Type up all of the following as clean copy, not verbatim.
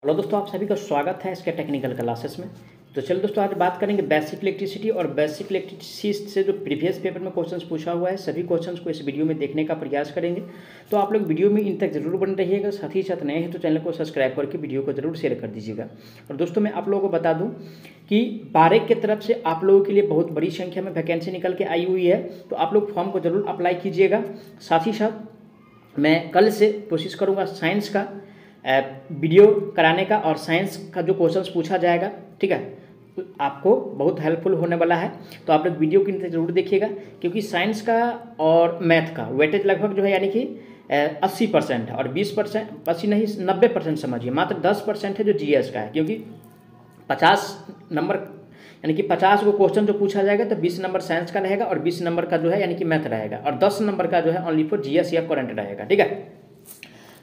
Hello दोस्तों, आप सभी का स्वागत है इसके टेक्निकल क्लासेस में। तो चलो दोस्तों, आज बात करेंगे बेसिक इलेक्ट्रिसिटी और बेसिक इलेक्ट्रिसिटी से जो प्रीवियस पेपर में क्वेश्चंस पूछा हुआ है, सभी क्वेश्चंस को इस वीडियो में देखने का प्रयास करेंगे। तो आप लोग वीडियो में इन तक जरूर बने रहिएगा। साथ ही साथ नए हैं तो चैनल को सब्सक्राइब करके वीडियो को जरूर शेयर कर दीजिएगा। और दोस्तों, मैं आप लोगों को बता दूँ कि बारेक की तरफ से आप लोगों के लिए बहुत बड़ी संख्या में वैकेंसी निकल के आई हुई है, तो आप लोग फॉर्म को जरूर अप्लाई कीजिएगा। साथ ही साथ मैं कल से कोशिश करूँगा साइंस का वीडियो कराने का, और साइंस का जो क्वेश्चंस पूछा जाएगा, ठीक है, आपको बहुत हेल्पफुल होने वाला है। तो आप लोग वीडियो की जरूर देखिएगा, क्योंकि साइंस का और मैथ का वेटेज लगभग जो है यानी कि 80% है, और 20%, 80 नहीं 90% समझिए, मात्र 10% है जो जीएस का है। क्योंकि 50 नंबर यानी कि 50 को क्वेश्चन जो पूछा जाएगा तो 20 नंबर साइंस का रहेगा और 20 नंबर का जो है यानी कि मैथ रहेगा, और 10 नंबर का जो है ओनली फॉर जीएस या करंट रहेगा, ठीक है।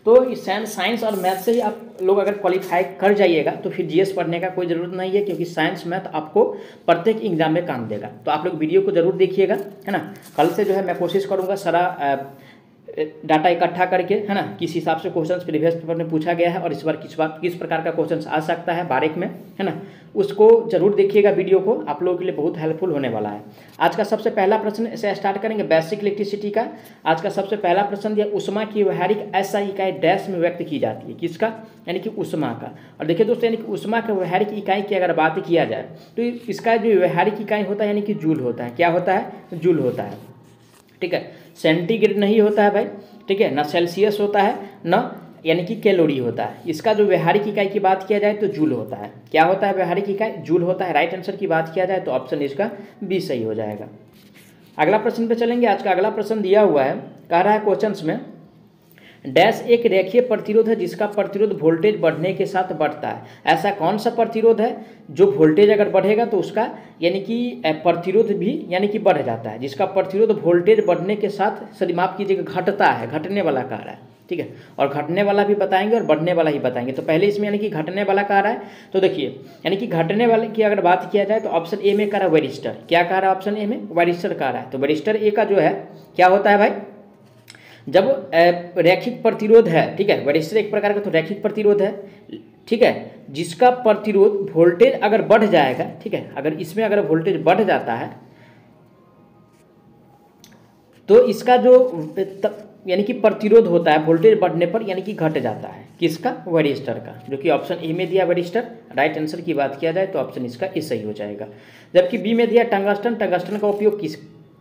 तो इस साइंस और मैथ से ही आप लोग अगर क्वालिफाई कर जाइएगा तो फिर जीएस पढ़ने का कोई ज़रूरत नहीं है, क्योंकि साइंस मैथ आपको प्रत्येक एग्जाम में काम देगा। तो आप लोग वीडियो को ज़रूर देखिएगा, है ना। कल से जो है मैं कोशिश करूँगा सारा डाटा इकट्ठा करके, है ना, किस हिसाब से क्वेश्चंस प्रीवियस पेपर में पूछा गया है और इस बार किस प्रकार का क्वेश्चंस आ सकता है बारीक में, है ना, उसको जरूर देखिएगा। वीडियो को आप लोगों के लिए बहुत हेल्पफुल होने वाला है। आज का सबसे पहला प्रश्न से स्टार्ट करेंगे बेसिक इलेक्ट्रिसिटी का। आज का सबसे पहला प्रश्न दिया, उष्मा की व्यवहारिक ऐसा इकाई डैश में व्यक्त की जाती है। किसका? यानी कि उष्मा का। और देखिए दोस्तों, यानी कि उष्मा की व्यवहारिक इकाई की अगर बात किया जाए तो इसका जो व्यवहारिक इकाई होता है यानी कि जूल होता है। क्या होता है? जूल होता है, ठीक है। सेंटीग्रेड नहीं होता है भाई, ठीक है, ना सेल्सियस होता है, ना यानी कि कैलोरी होता है। इसका जो व्यवहारिक इकाई की बात किया जाए तो जूल होता है। क्या होता है व्यवहारिक इकाई? जूल होता है। राइट आंसर की बात किया जाए तो ऑप्शन इसका बी सही हो जाएगा। अगला प्रश्न पे चलेंगे। आज का अगला प्रश्न दिया हुआ है, कह रहा है क्वेश्चंस में, डैश एक रेखीय प्रतिरोध है जिसका प्रतिरोध वोल्टेज बढ़ने के साथ बढ़ता है। ऐसा कौन सा प्रतिरोध है जो वोल्टेज अगर बढ़ेगा तो उसका यानी कि प्रतिरोध भी यानी कि बढ़ जाता है, जिसका प्रतिरोध वोल्टेज बढ़ने के साथ, सॉरी माफ कीजिएगा, घटता है, घटने वाला कह रहा है, ठीक है। और घटने वाला भी बताएंगे और बढ़ने वाला ही बताएंगे। तो पहले इसमें यानी कि घटने वाला कह रहा है, तो देखिए यानी कि घटने वाले की अगर बात किया जाए तो ऑप्शन ए में कह रहा है वेरिस्टर। क्या कह रहा है? ऑप्शन ए में वेरिस्टर कह रहा है। तो वेरिस्टर ए का जो है क्या होता है भाई, जब रैखिक प्रतिरोध है, ठीक है, वेरिस्टर एक प्रकार का तो रैखिक प्रतिरोध है, ठीक है, जिसका प्रतिरोध वोल्टेज अगर बढ़ जाएगा, ठीक है, अगर इसमें अगर वोल्टेज बढ़ जाता है तो इसका जो यानी कि प्रतिरोध होता है वोल्टेज बढ़ने पर यानी कि घट जाता है। किसका? वेरिस्टर का, जो कि ऑप्शन ए में दिया वेरिस्टर। राइट आंसर की बात किया जाए तो ऑप्शन इसका ए सही हो जाएगा। जबकि बी में दिया टंगस्टन। टंगस्टन का उपयोग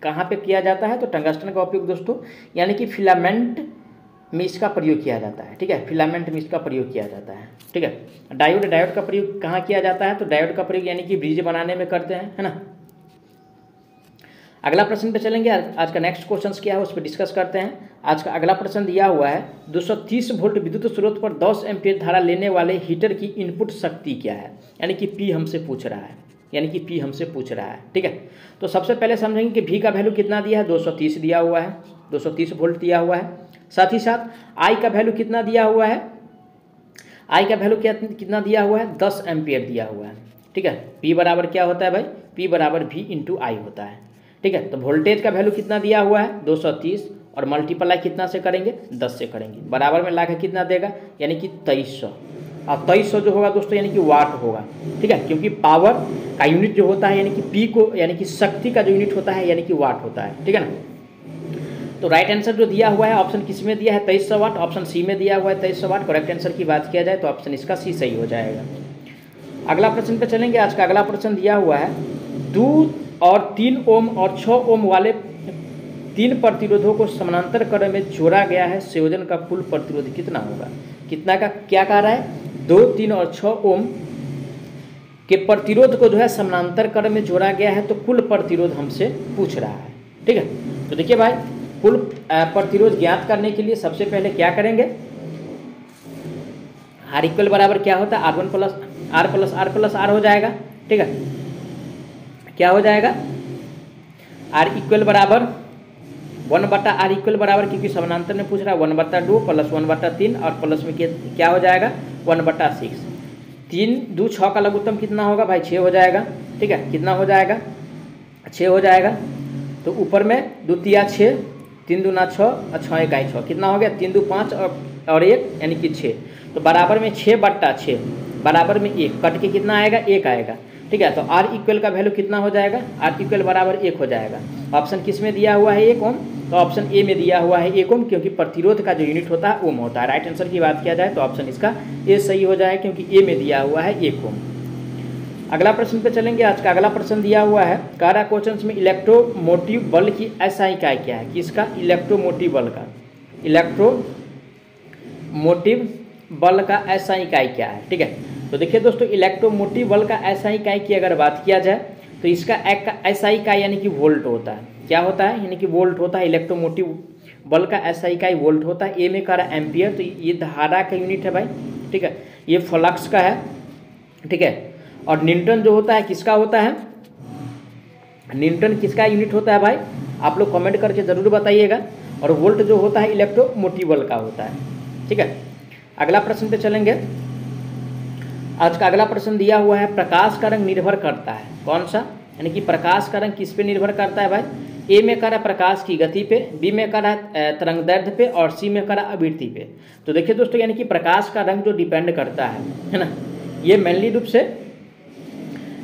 कहाँ पे किया जाता है? तो टंगस्टन का उपयोग दोस्तों यानी कि फिलामेंट में इसका प्रयोग किया जाता है, ठीक है, फिलामेंट में इसका प्रयोग किया जाता है, ठीक है। डायोड का प्रयोग कहाँ किया जाता है? तो डायोड का प्रयोग यानी कि ब्रिज बनाने में करते हैं, है ना। अगला प्रश्न पे चलेंगे। आज का नेक्स्ट क्वेश्चन क्या है उस पर डिस्कस करते हैं। आज का अगला प्रश्न दिया हुआ है, 230 वोल्ट विद्युत स्रोत पर 10 एम्पीयर धारा लेने वाले हीटर की इनपुट शक्ति क्या है? यानी कि पी हमसे पूछ रहा है, यानी कि पी हमसे पूछ रहा है, ठीक है। तो सबसे पहले समझेंगे कि भी का वैल्यू कितना दिया है, 230 दिया हुआ है, 230 वोल्ट दिया हुआ है। साथ ही साथ आई का वैल्यू कितना दिया हुआ है, आई का वैल्यू कितना दिया हुआ है, 10 एम्पीयर दिया हुआ है, ठीक है। पी बराबर क्या होता है भाई? पी बराबर भी इंटू आई होता है, ठीक है। तो वोल्टेज का वैल्यू कितना दिया हुआ है, 230, और मल्टीप्लाई कितना से करेंगे? 10 से करेंगे। बराबर में लाकर कितना देगा? यानी कि 2300। और 2300 जो होगा दोस्तों यानी कि वाट होगा, ठीक है, क्योंकि पावर का यूनिट जो होता है यानी कि पी को यानी कि शक्ति का जो यूनिट होता है यानी कि वाट होता है, ठीक है ना। तो राइट आंसर जो दिया हुआ है ऑप्शन किस में दिया है? 2300 वाट। ऑप्शन सी में दिया हुआ है 2300 वाट। करेक्ट आंसर की बात किया जाए तो ऑप्शन इसका सी सही हो जाएगा। अगला प्रश्न पे चलेंगे। आज का अगला प्रश्न दिया हुआ है, 2 और 3 ओम और 6 ओम वाले 3 प्रतिरोधों को समानांतर क्रम में जोड़ा गया है, संयोजन का कुल प्रतिरोध कितना होगा? कितना का क्या कह रहा है? 2, 3 और 6 ओम के प्रतिरोध को जो है समानांतर क्रम में जोड़ा गया है, तो कुल प्रतिरोध हमसे पूछ रहा है, ठीक है। तो देखिए भाई, कुल प्रतिरोध ज्ञात करने के लिए सबसे पहले क्या करेंगे? आर इक्वल बराबर क्या होता है? R1 plus R plus R plus R हो जाएगा, ठीक है। क्या हो जाएगा? आर इक्वल बराबर 1/r इक्वल बराबर, क्योंकि समानांतर में पूछ रहा है, 1/2 प्लस 1/3 और प्लस में क्या हो जाएगा? 1/6। 3 2 6 का लघुत्तम कितना होगा भाई? 6 हो जाएगा, ठीक है। कितना हो जाएगा? 6 हो जाएगा। तो ऊपर में 2 तिया 6, 3 दूना 6 और 6 इकाई 6, कितना हो गया? 3 2 5 और 1 यानी कि 6। तो बराबर में 6/6 बराबर में 1, कट के कितना आएगा 1 आएगा, ठीक है। तो आर इक्वल का वैल्यू कितना हो जाएगा, आर इक्वल बराबर 1 हो जाएगा। ऑप्शन किस में दिया हुआ है 1 ओम, तो ऑप्शन ए में दिया हुआ है 1 ओम, क्योंकि प्रतिरोध का जो यूनिट होता है ओम होता है। राइट आंसर की बात किया जाए तो ऑप्शन इसका ए सही हो जाए, क्योंकि ए में दिया हुआ है 1 ओम। अगला प्रश्न पे चलेंगे। आज का अगला प्रश्न दिया हुआ है, कह रहा क्वेश्चन में इलेक्ट्रोमोटिव बल की SI इकाई क्या है, किसका, इलेक्ट्रोमोटिव बल का, इलेक्ट्रोमोटिव बल का SI इकाई क्या है, ठीक है। तो देखिए दोस्तों, इलेक्ट्रोमोटिव बल का SI इकाई की अगर बात किया जाए तो इसका एक का SI इकाई यानी कि वोल्ट होता है। क्या होता है, यानी कि वोल्ट होता है। इलेक्ट्रोमोटिव बल का SI इकाई वोल्ट होता है। ए में कह रहा एम्पियर, तो ये धारा का यूनिट है भाई, ठीक है। ये फ्लक्स का है, ठीक है। और न्यूटन जो होता है किसका होता है, न्यूटन किसका यूनिट होता है भाई, आप लोग कमेंट करके ज़रूर बताइएगा। और वोल्ट जो होता है इलेक्ट्रोमोटिव बल का होता है, ठीक है। अगला प्रश्न पे चलेंगे। आज का अगला प्रश्न दिया हुआ है, प्रकाश का रंग निर्भर करता है कौन सा, यानी कि प्रकाश का रंग किस पे निर्भर करता है भाई। ए में कह रहा प्रकाश की गति पे, बी में कह रहा तरंग दैर्ध्य पे, और सी में कह रहा आवृत्ति पे। तो देखिए दोस्तों, यानी कि प्रकाश का रंग जो डिपेंड करता है ना, ये मेनली रूप से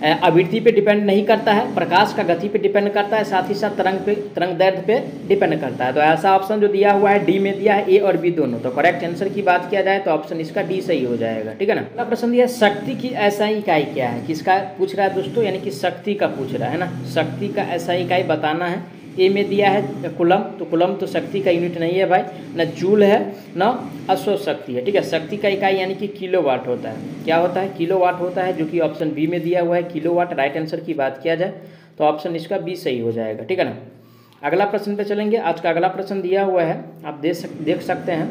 आवृत्ति पे डिपेंड नहीं करता है, प्रकाश का गति पे डिपेंड करता है, साथ ही साथ तरंग दैर्ध्य पे डिपेंड करता है। तो ऐसा ऑप्शन जो दिया हुआ है डी में दिया है, ए और बी दोनों। तो करेक्ट आंसर की बात किया जाए तो ऑप्शन इसका डी सही हो जाएगा, ठीक है ना। अगला प्रश्न दिया, शक्ति की SI इकाई क्या है, किसका पूछ रहा है दोस्तों, यानी कि शक्ति का पूछ रहा है ना। शक्ति का SI इकाई बताना है। ए में दिया है कुलम, तो कुलम तो शक्ति का यूनिट नहीं है भाई, न जूल है न अश्व शक्ति है, ठीक है। शक्ति का इकाई यानी कि किलोवाट होता है। क्या होता है, किलोवाट होता है, जो कि ऑप्शन बी में दिया हुआ है किलोवाट। राइट आंसर की बात किया जाए तो ऑप्शन इसका बी सही हो जाएगा, ठीक है ना। अगला प्रश्न पे चलेंगे। आज का अगला प्रश्न दिया हुआ है, आप देख सकते हैं,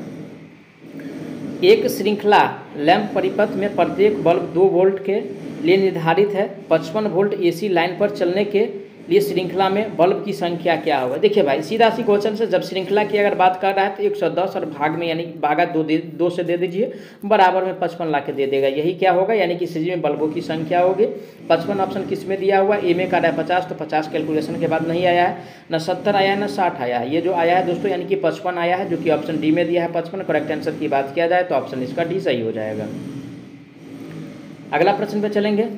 एक श्रृंखला लैंप परिपथ में प्रत्येक बल्ब 2 वोल्ट के लिए निर्धारित है। 55 वोल्ट AC लाइन पर चलने के लिए श्रृंखला में बल्ब की संख्या क्या होगा। देखिए भाई, सीधा सी क्वेश्चन से, जब श्रृंखला की अगर बात कर रहा है तो 110 और भाग में यानी भागा 2 से दे दीजिए, बराबर में 55 ला के दे देगा। यही क्या होगा, यानी कि सीरीज में बल्बों की संख्या होगी। 55 ऑप्शन किस में दिया हुआ है, ए में का है 50, तो 50 कैलकुलेशन के बाद नहीं आया है, न 70 आया है न 60 आया है। ये जो आया है दोस्तों यानी कि 55 आया है, जो कि ऑप्शन डी में दिया है 55। करेक्ट आंसर की बात किया जाए तो ऑप्शन इसका डी सही हो जाएगा। अगला प्रश्न पे चलेंगे।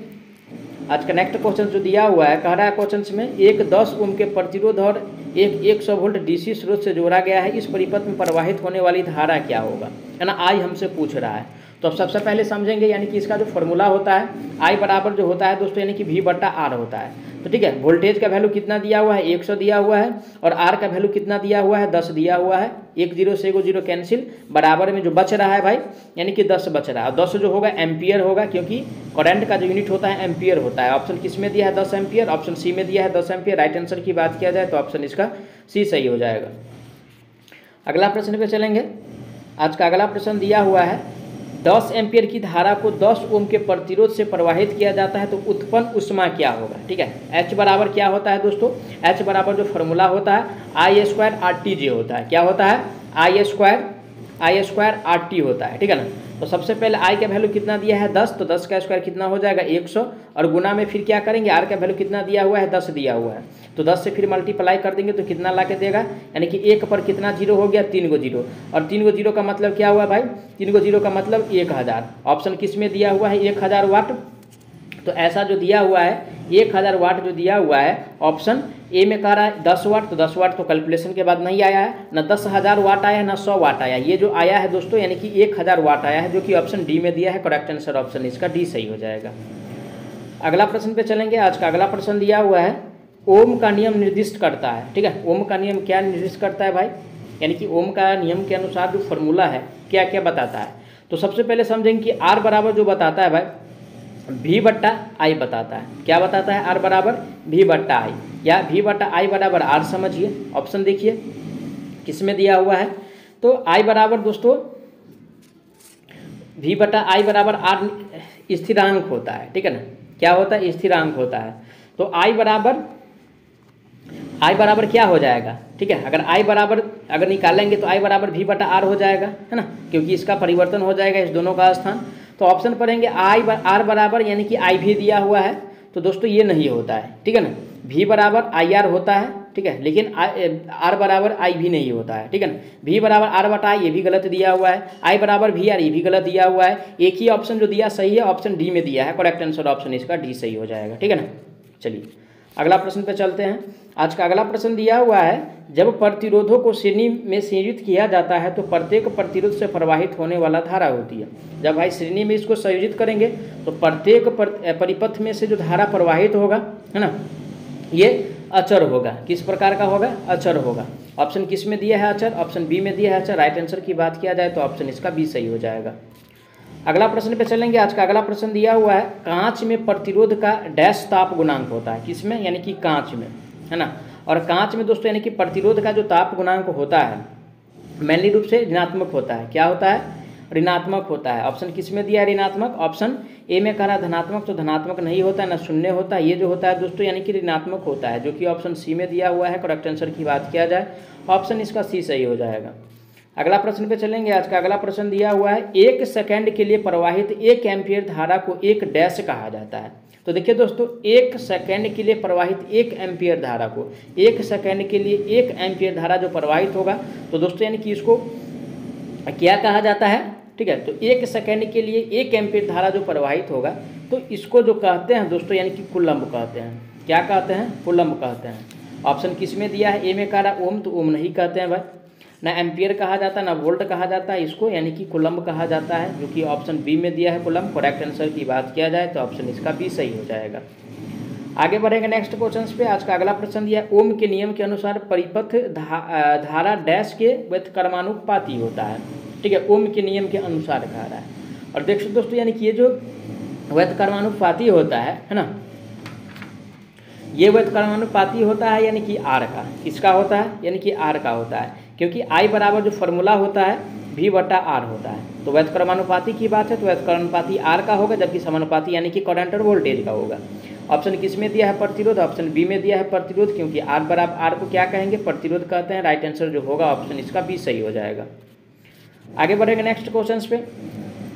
आज का नेक्स्ट क्वेश्चन जो दिया हुआ है, कह रहा है क्वेश्चन में, एक 10 ओम के प्रतिरोध और एक 100 वोल्ट DC स्रोत से जोड़ा गया है, इस परिपथ में प्रवाहित होने वाली धारा क्या होगा, है ना। आई हमसे पूछ रहा है, तो अब सबसे पहले समझेंगे, यानी कि इसका जो फॉर्मूला होता है, आई बराबर जो होता है दोस्तों, यानी कि V/R होता है। तो ठीक है, वोल्टेज का वैल्यू कितना दिया हुआ है, 100 दिया हुआ है, और आर का वैल्यू कितना दिया हुआ है, 10 दिया हुआ है। 1 0 से 1 0 कैंसिल, बराबर में जो बच रहा है भाई, यानी कि 10 बच रहा है। और 10 जो होगा एम्पियर होगा, क्योंकि करंट का जो यूनिट होता है एम्पियर होता है। ऑप्शन किस में दिया है, 10 एम्पियर। ऑप्शन सी में दिया है 10 एम्पियर। राइट आंसर की बात किया जाए तो ऑप्शन इसका सी सही हो जाएगा। अगला प्रश्न पे चलेंगे। आज का अगला प्रश्न दिया हुआ है, 10 एम्पियर की धारा को 10 ओम के प्रतिरोध से प्रवाहित किया जाता है, तो उत्पन्न ऊष्मा क्या होगा। ठीक है, H बराबर क्या होता है दोस्तों, H बराबर जो फॉर्मूला होता है I² RTJ होता है। क्या होता है, I² RT होता है। ठीक है ना। तो सबसे पहले I का वैल्यू कितना दिया है 10, तो 10 का स्क्वायर कितना हो जाएगा 100, और गुना में फिर क्या करेंगे, R का वैल्यू कितना दिया हुआ है 10 दिया हुआ है, तो 10 से फिर मल्टीप्लाई कर देंगे तो कितना ला के देगा, यानी कि 1 पर कितना जीरो हो गया, 3 गो जीरो, और 3 गो जीरो का मतलब क्या हुआ भाई, 3 गो जीरो का मतलब 1000। ऑप्शन किस में दिया हुआ है 1000 वाट। तो ऐसा जो दिया हुआ है 1000 वाट जो दिया हुआ है, ऑप्शन ए में कह रहा है 10 वाट, तो 10 वाट तो कैलकुलेशन के बाद नहीं आया है, न 10,000 वाट आया है न 100 वाट आया। ये जो आया है दोस्तों यानी कि 1000 वाट आया है, जो कि ऑप्शन डी में दिया है। करेक्ट आंसर ऑप्शन इसका डी सही हो जाएगा। अगला प्रश्न पे चलेंगे। आज का अगला प्रश्न दिया हुआ है, ओम का नियम निर्दिष्ट करता है। ठीक है, ओम का नियम क्या निर्दिष्ट करता है भाई, यानी कि ओम का नियम के अनुसार जो फॉर्मूला है क्या क्या बताता है। तो सबसे पहले समझेंगे कि आर बराबर जो बताता है भाई V/I बताता है। क्या बताता है, R बराबर V/I, या V/I बराबर R समझिए। ऑप्शन देखिए किस में दिया हुआ है, तो I बराबर दोस्तों V/I बराबर R स्थिरांक होता है। ठीक है ना, क्या होता है, स्थिरांक होता है। तो I बराबर क्या हो जाएगा, ठीक है, अगर I बराबर अगर निकालेंगे तो I बराबर V/R हो जाएगा, है ना, क्योंकि इसका परिवर्तन हो जाएगा इस दोनों का स्थान। तो ऑप्शन पढ़ेंगे R बराबर यानी कि IV दिया हुआ है, तो दोस्तों ये नहीं होता है। ठीक है ना, V बराबर IR होता है, ठीक है, लेकिन आर बराबर आई भी नहीं होता है, ठीक है ना। वी बराबर आर बटा आई, ये भी गलत दिया हुआ है। आई बराबर वी आर, ये भी गलत दिया हुआ है। एक ही ऑप्शन जो दिया सही है, ऑप्शन डी में दिया है, करेक्ट आंसर ऑप्शन इसका डी सही हो जाएगा, ठीक है ना। चलिए अगला प्रश्न पे चलते हैं। आज का अगला प्रश्न दिया हुआ है, जब प्रतिरोधों को श्रेणी में संयोजित किया जाता है तो प्रत्येक प्रतिरोध से प्रवाहित होने वाला धारा होती है। जब भाई श्रेणी में इसको संयोजित करेंगे तो प्रत्येक परिपथ में से जो धारा प्रवाहित होगा, है ना, ये अचर होगा। किस प्रकार का होगा? अचर होगा। ऑप्शन किस में दिया है? अचर। ऑप्शन बी में दिया है अचर। राइट आंसर की बात किया जाए तो ऑप्शन इसका बी सही हो जाएगा। अगला प्रश्न पे चलेंगे। आज का अगला प्रश्न दिया हुआ है, कांच में प्रतिरोध का डैश ताप गुणांक होता है। किसमें? यानी कि कांच में, है ना। और कांच में दोस्तों यानी कि प्रतिरोध का जो ताप गुणांक होता है मेनली रूप से ऋणात्मक होता है। क्या होता है? ऋणात्मक होता है। ऑप्शन किस में दिया है? ऋणात्मक। ऑप्शन ए में कह रहा है धनात्मक, तो धनात्मक नहीं होता है, ना शून्य होता है। ये जो होता है दोस्तों यानी कि ऋणात्मक होता है, जो कि ऑप्शन सी में दिया हुआ है। करेक्ट आंसर की बात किया जाए ऑप्शन इसका सी सही हो जाएगा। अगला प्रश्न पे चलेंगे। आज का अगला प्रश्न दिया हुआ है, 1 सेकंड के लिए प्रवाहित 1 एम्पीयर धारा को एक डैश कहा जाता है। तो देखिए दोस्तों, 1 सेकंड के लिए प्रवाहित 1 एम्पीयर धारा को, 1 सेकंड के लिए 1 एम्पीयर धारा जो प्रवाहित होगा तो दोस्तों यानी कि इसको क्या कहा जाता है? ठीक है, तो 1 सेकंड के लिए 1 एम्पीयर धारा जो प्रवाहित होगा तो इसको जो कहते हैं दोस्तों यानी कि कूलम्ब कहते हैं। क्या कहते हैं? कूलम्ब कहते हैं। ऑप्शन किस में दिया है? ए में कह रहा ओम, तो ओम नहीं कहते हैं भाई, ना एम्पियर कहा जाता है, ना वोल्ट कहा जाता है, इसको यानी कि कूलम्ब कहा जाता है, जो कि ऑप्शन बी में दिया है कूलम्ब। करेक्ट आंसर की बात किया जाए तो ऑप्शन इसका बी सही हो जाएगा। आगे बढ़ेंगे नेक्स्ट क्वेश्चन पे। आज का अगला प्रश्न दिया है, ओम के नियम के अनुसार परिपथ धारा डैश के व्यतक्रमानुपाती होता है। ठीक है, ओम के नियम के अनुसार कहा रहा है। और देखिए दोस्तों यानी कि ये जो व्यतक्रमानुपाती होता है ना, ये व्यतक्रमानुपाती होता है यानी कि आर का। किसका होता है? यानी कि आर का होता है, क्योंकि आई बराबर जो फॉर्मूला होता है वी बटा आर होता है। तो व्यतक्रमानुपाती की बात है तो व्यतक्रमानुपाती आर का होगा, जबकि समानुपाती यानी कि करंट और वोल्टेज का होगा। ऑप्शन किस में दिया है? प्रतिरोध। ऑप्शन बी में दिया है प्रतिरोध, क्योंकि आर बराबर आर को क्या कहेंगे? प्रतिरोध कहते हैं। राइट आंसर जो होगा ऑप्शन इसका बी सही हो जाएगा। आगे बढ़ेंगे नेक्स्ट क्वेश्चन पे।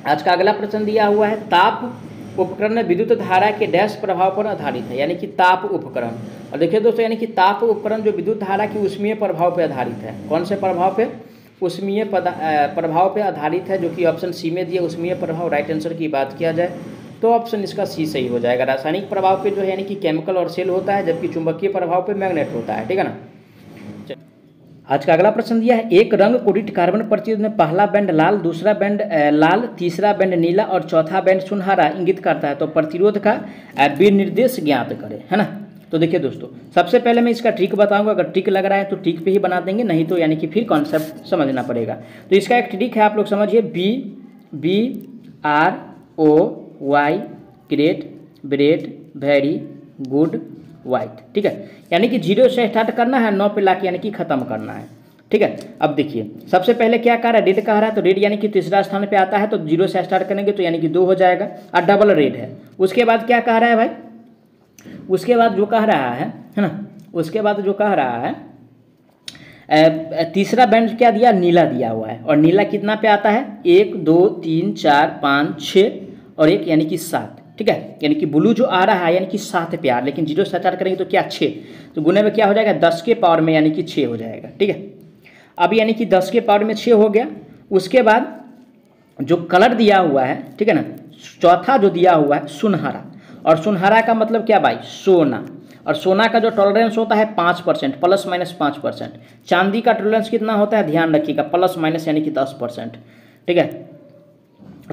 आज का अगला प्रश्न दिया हुआ है, ताप उपकरण में विद्युत धारा के डैश प्रभाव पर आधारित है, यानी कि ताप उपकरण। और देखिए दोस्तों यानी कि ताप उपकरण जो विद्युत धारा की ऊष्मीय प्रभाव पर आधारित है। कौन से प्रभाव पे? ऊष्मीय प्रभाव पे आधारित है, जो कि ऑप्शन सी में दिया ऊष्मीय प्रभाव। राइट आंसर की बात किया जाए तो ऑप्शन इसका सी सही हो जाएगा। रासायनिक प्रभाव पे जो है यानी कि केमिकल और सेल होता है, जबकि चुंबकीय प्रभाव पे मैग्नेट होता है। ठीक है ना। आज का अगला प्रश्न दिया है, एक रंग कोडित कार्बन प्रतिरोध में पहला बैंड लाल, दूसरा बैंड लाल, तीसरा बैंड नीला और चौथा बैंड सुनहरा इंगित करता है, तो प्रतिरोध का विनिर्देश ज्ञात करें, है ना। तो देखिए दोस्तों, सबसे पहले मैं इसका ट्रिक बताऊंगा। अगर ट्रिक लग रहा है तो ट्रिक पे ही बना देंगे, नहीं तो यानी कि फिर कॉन्सेप्ट समझना पड़ेगा। तो इसका एक ट्रिक है, आप लोग समझिए। BROY great, bread, very, good, white. ठीक है, यानी कि 0 से स्टार्ट करना है, 9 पे लाके यानी कि खत्म करना है। ठीक है, अब देखिए सबसे पहले क्या कह रहा है? रेड कह रहा है, तो रेड यानी कि तीसरा स्थान पे आता है, तो 0 से स्टार्ट करेंगे तो यानी कि 2 हो जाएगा, और डबल रेड है। उसके बाद क्या कह रहा है भाई? उसके बाद जो कह रहा है ना, उसके बाद जो कह रहा है तीसरा बैंड क्या दिया? नीला दिया हुआ है। और नीला कितना पे आता है? 1 2 3 4 5 6 और 1 यानी कि 7। ठीक है, यानी कि ब्लू जो आ रहा है यानी कि 7 पे आ, लेकिन 0 से स्टार्ट करेंगे तो क्या? 6। तो गुने में क्या हो जाएगा? 10 के पावर में यानी कि 6 हो जाएगा। ठीक है, अब यानी कि 10 के पावर में 6 हो गया। उसके बाद जो कलर दिया हुआ है, ठीक है ना, चौथा जो दिया हुआ है सुनहरा। और सुनहरा का मतलब क्या भाई? सोना। और सोना का जो टॉलरेंस होता है 5%, प्लस माइनस 5%। चांदी का टॉलरेंस कितना होता है? ध्यान रखिएगा, प्लस माइनस यानी कि 10%। ठीक है,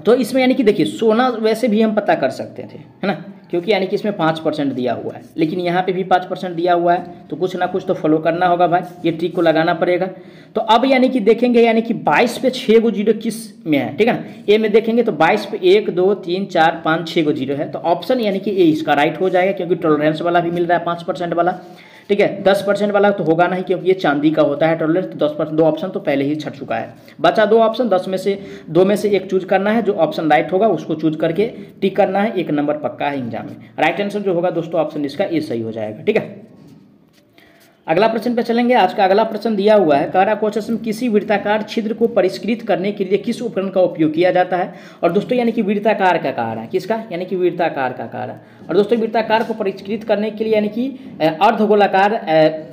तो इसमें यानी कि देखिए सोना वैसे भी हम पता कर सकते थे, है ना, क्योंकि यानी कि इसमें 5% दिया हुआ है, लेकिन यहाँ पे भी 5% दिया हुआ है, तो कुछ ना कुछ तो फॉलो करना होगा भाई, ये ट्रिक को लगाना पड़ेगा। तो अब यानी कि देखेंगे यानी कि 22 पे 6 गो 0 किस में है? ठीक है ना, ए में देखेंगे तो 22 पे 1 2 3 4 5 6 गो 0 है, तो ऑप्शन यानी कि ए इसका राइट हो जाएगा, क्योंकि टॉलरेंस वाला भी मिल रहा है 5% वाला। ठीक है, 10% वाला तो होगा नहीं, क्योंकि ये चांदी का होता है टॉलरेंस। तो 10%, 2 ऑप्शन तो पहले ही छट चुका है, बचा 2 ऑप्शन। 10 में से 2 में से एक चूज करना है, जो ऑप्शन राइट होगा उसको चूज करके टिक करना है, 1 नंबर पक्का है एग्जाम में। राइट आंसर जो होगा दोस्तों ऑप्शन इसका ए सही हो जाएगा। ठीक है, अगला प्रश्न पे चलेंगे। आज का अगला प्रश्न दिया हुआ है, कह रहा क्वेश्चन में किसी वृत्ताकार छिद्र को परिष्कृत करने के लिए किस उपकरण का उपयोग किया जाता है। और दोस्तों यानी कि वृत्ताकार का कह रहा है, किसका, यानी कि वृत्ताकार का कह रहा है। और दोस्तों वृत्ताकार को परिष्कृत करने के लिए यानी कि अर्धगोलाकार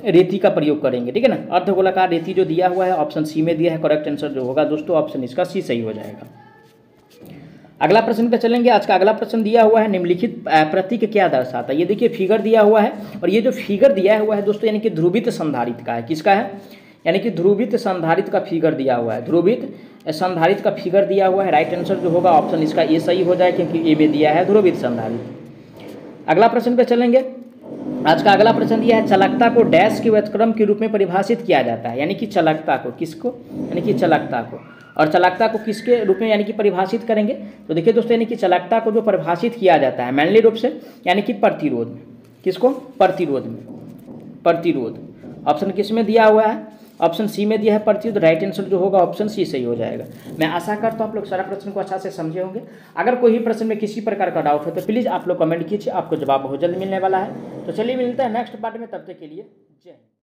रेती का प्रयोग करेंगे, ठीक है ना। अर्धगोलाकार रेती जो दिया हुआ है ऑप्शन सी में दिया है, करेक्ट आंसर जो होगा दोस्तों ऑप्शन इसका सी सही हो जाएगा। अगला प्रश्न पे चलेंगे। आज का अगला प्रश्न दिया हुआ है, निम्नलिखित प्रतीक क्या दर्शाता है। ये देखिए फिगर दिया हुआ है, और ये जो फिगर दिया हुआ है दोस्तों यानी कि ध्रुवित संधारित्र का है। किसका है, यानी कि ध्रुवित संधारित्र का फिगर दिया हुआ है, ध्रुवित संधारित्र का फिगर दिया हुआ है। राइट आंसर जो होगा ऑप्शन इसका ए सही हो जाए, क्योंकि ए में दिया है ध्रुवित संधारित्र। अगला प्रश्न पे चलेंगे। आज का अगला प्रश्न दिया है, चालकता को डैश के व्युत्क्रम के रूप में परिभाषित किया जाता है। यानी कि चालकता को, किसको, यानी कि चालकता को, और चालकता को किसके रूप में यानी कि परिभाषित करेंगे। तो देखिए दोस्तों यानी कि चालकता को जो परिभाषित किया जाता है मैनली रूप से यानी कि प्रतिरोध में, किसको, प्रतिरोध में, प्रतिरोध। ऑप्शन किस में दिया हुआ है, ऑप्शन सी में दिया है प्रतिरोध। राइट आंसर जो होगा ऑप्शन सी सही हो जाएगा। मैं आशा करता हूँ आप लोग सारा प्रश्न को अच्छा से समझे होंगे। अगर कोई भी प्रश्न में किसी प्रकार का डाउट है तो प्लीज़ आप लोग कमेंट कीजिए, आपको जवाब बहुत जल्द मिलने वाला है। तो चलिए मिलते हैं नेक्स्ट पार्ट में, तब तक के लिए जय हिंद।